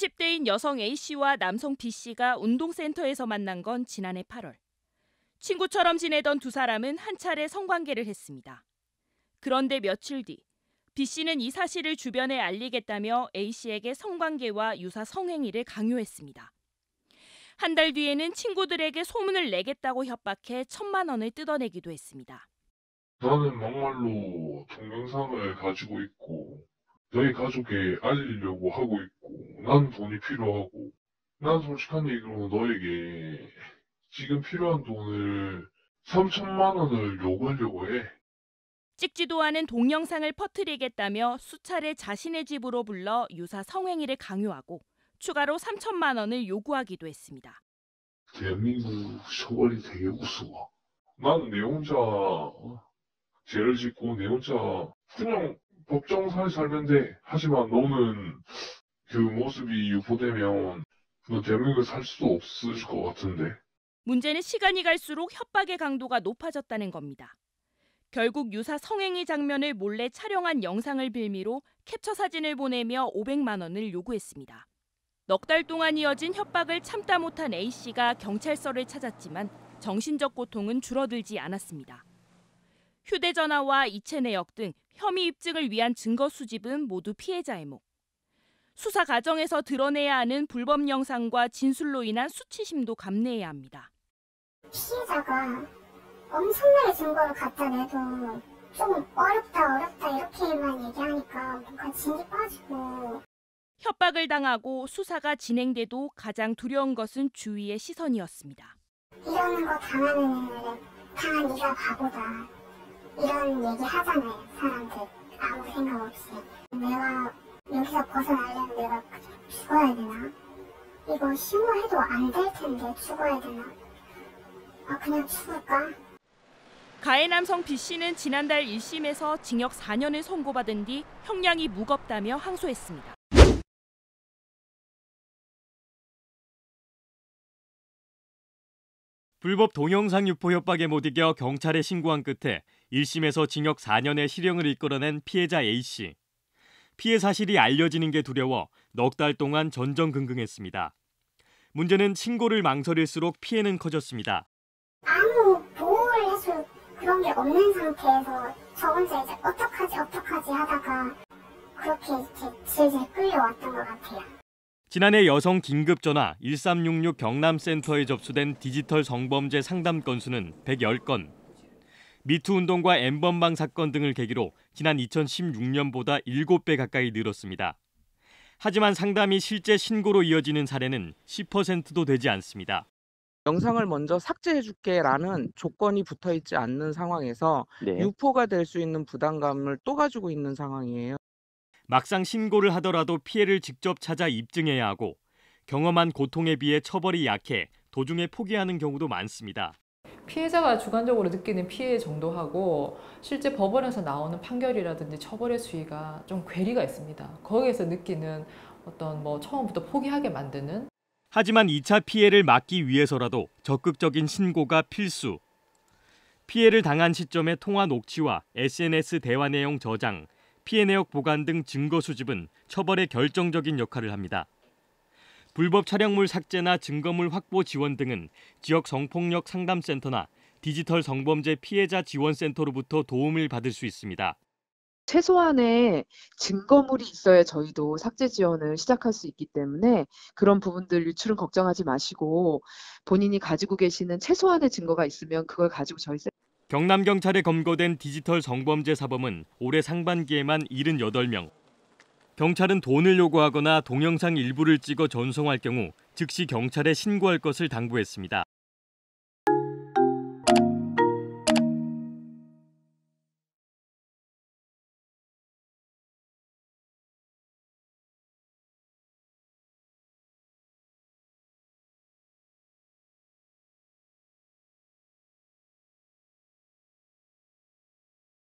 30대인 여성 A씨와 남성 B씨가 운동센터에서 만난 건 지난해 8월. 친구처럼 지내던 두 사람은 한 차례 성관계를 했습니다. 그런데 며칠 뒤 B씨는 이 사실을 주변에 알리겠다며 A씨에게 성관계와 유사 성행위를 강요했습니다. 한 달 뒤에는 친구들에게 소문을 내겠다고 협박해 1,000만 원을 뜯어내기도 했습니다. 나는 막말로 동영상을 가지고 있고 너희 가족에 알리려고 하고 있고 난 돈이 필요하고 난 솔직한 얘기로 너에게 지금 필요한 돈을 3,000만 원을 요구하려고 해. 찍지도 않은 동영상을 퍼뜨리겠다며 수차례 자신의 집으로 불러 유사 성행위를 강요하고 추가로 3,000만 원을 요구하기도 했습니다. 대한민국 처벌이 되게 우스워. 나는 내 혼자 죄를 짓고 내 혼자 그냥 법정사에 살면 돼. 하지만 너는 그 모습이 유포되면 너 대한민국에 살 수도 없을 것 같은데. 문제는 시간이 갈수록 협박의 강도가 높아졌다는 겁니다. 결국 유사 성행위 장면을 몰래 촬영한 영상을 빌미로 캡처 사진을 보내며 500만 원을 요구했습니다. 넉 달 동안 이어진 협박을 참다 못한 A씨가 경찰서를 찾았지만 정신적 고통은 줄어들지 않았습니다. 휴대전화와 이체 내역 등 혐의 입증을 위한 증거 수집은 모두 피해자의 몫. 수사 과정에서 드러내야 하는 불법 영상과 진술로 인한 수치심도 감내해야 합니다. 피해자가 엄청나게 증거를 갖다 내도 좀 어렵다 이렇게만 얘기하니까 뭔가 진이 빠지고. 협박을 당하고 수사가 진행돼도 가장 두려운 것은 주위의 시선이었습니다. 이러는 거 당한 네가 바보다. 이런 얘기 하잖아요, 사람들. 아무 생각 없이. 내가 여기서 벗어나려면 내가 죽어야 되나? 이거 신고해도 안 될 텐데 죽어야 되나? 그냥 죽을까? 가해 남성 B씨는 지난달 1심에서 징역 4년을 선고받은 뒤 형량이 무겁다며 항소했습니다. 불법 동영상 유포 협박에 못 이겨 경찰에 신고한 끝에 1심에서 징역 4년의 실형을 이끌어낸 피해자 A씨. 피해 사실이 알려지는 게 두려워 넉 달 동안 전전긍긍했습니다. 문제는 신고를 망설일수록 피해는 커졌습니다. 아무 보호를 해줄 그런 게 없는 상태에서 저 혼자 이제 어떡하지 하다가 그렇게 이렇게 질질 끌려왔던 것 같아요. 지난해 여성 긴급전화 1366 경남센터에 접수된 디지털 성범죄 상담 건수는 110건. 미투 운동과 N번방 사건 등을 계기로 지난 2016년보다 7배 가까이 늘었습니다. 하지만 상담이 실제 신고로 이어지는 사례는 10%도 되지 않습니다. 영상을 먼저 삭제해줄게라는 조건이 붙어있지 않는 상황에서 유포가 될 수 있는 부담감을 또 가지고 있는 상황이에요. 막상 신고를 하더라도 피해를 직접 찾아 입증해야 하고 경험한 고통에 비해 처벌이 약해 도중에 포기하는 경우도 많습니다. 피해자가 주관적으로 느끼는 피해 정도하고 실제 법원에서 나오는 판결이라든지 처벌의 수위가 좀 괴리가 있습니다. 거기에서 느끼는 어떤 처음부터 포기하게 만드는. 하지만 2차 피해를 막기 위해서라도 적극적인 신고가 필수. 피해를 당한 시점의 통화 녹취와 SNS 대화 내용 저장, 피해 내역 보관 등 증거 수집은 처벌에 결정적인 역할을 합니다. 불법 촬영물 삭제나 증거물 확보 지원 등은 지역 성폭력 상담센터나 디지털 성범죄 피해자 지원센터로부터 도움을 받을 수 있습니다. 최소한의 증거물이 있어야 저희도 삭제 지원을 시작할 수 있기 때문에 그런 부분들 유출은 걱정하지 마시고 본인이 가지고 계시는 최소한의 증거가 있으면 그걸 가지고 저희 경남경찰에 검거된 디지털 성범죄 사범은 올해 상반기에만 78명. 경찰은 돈을 요구하거나 동영상 일부를 찍어 전송할 경우 즉시 경찰에 신고할 것을 당부했습니다.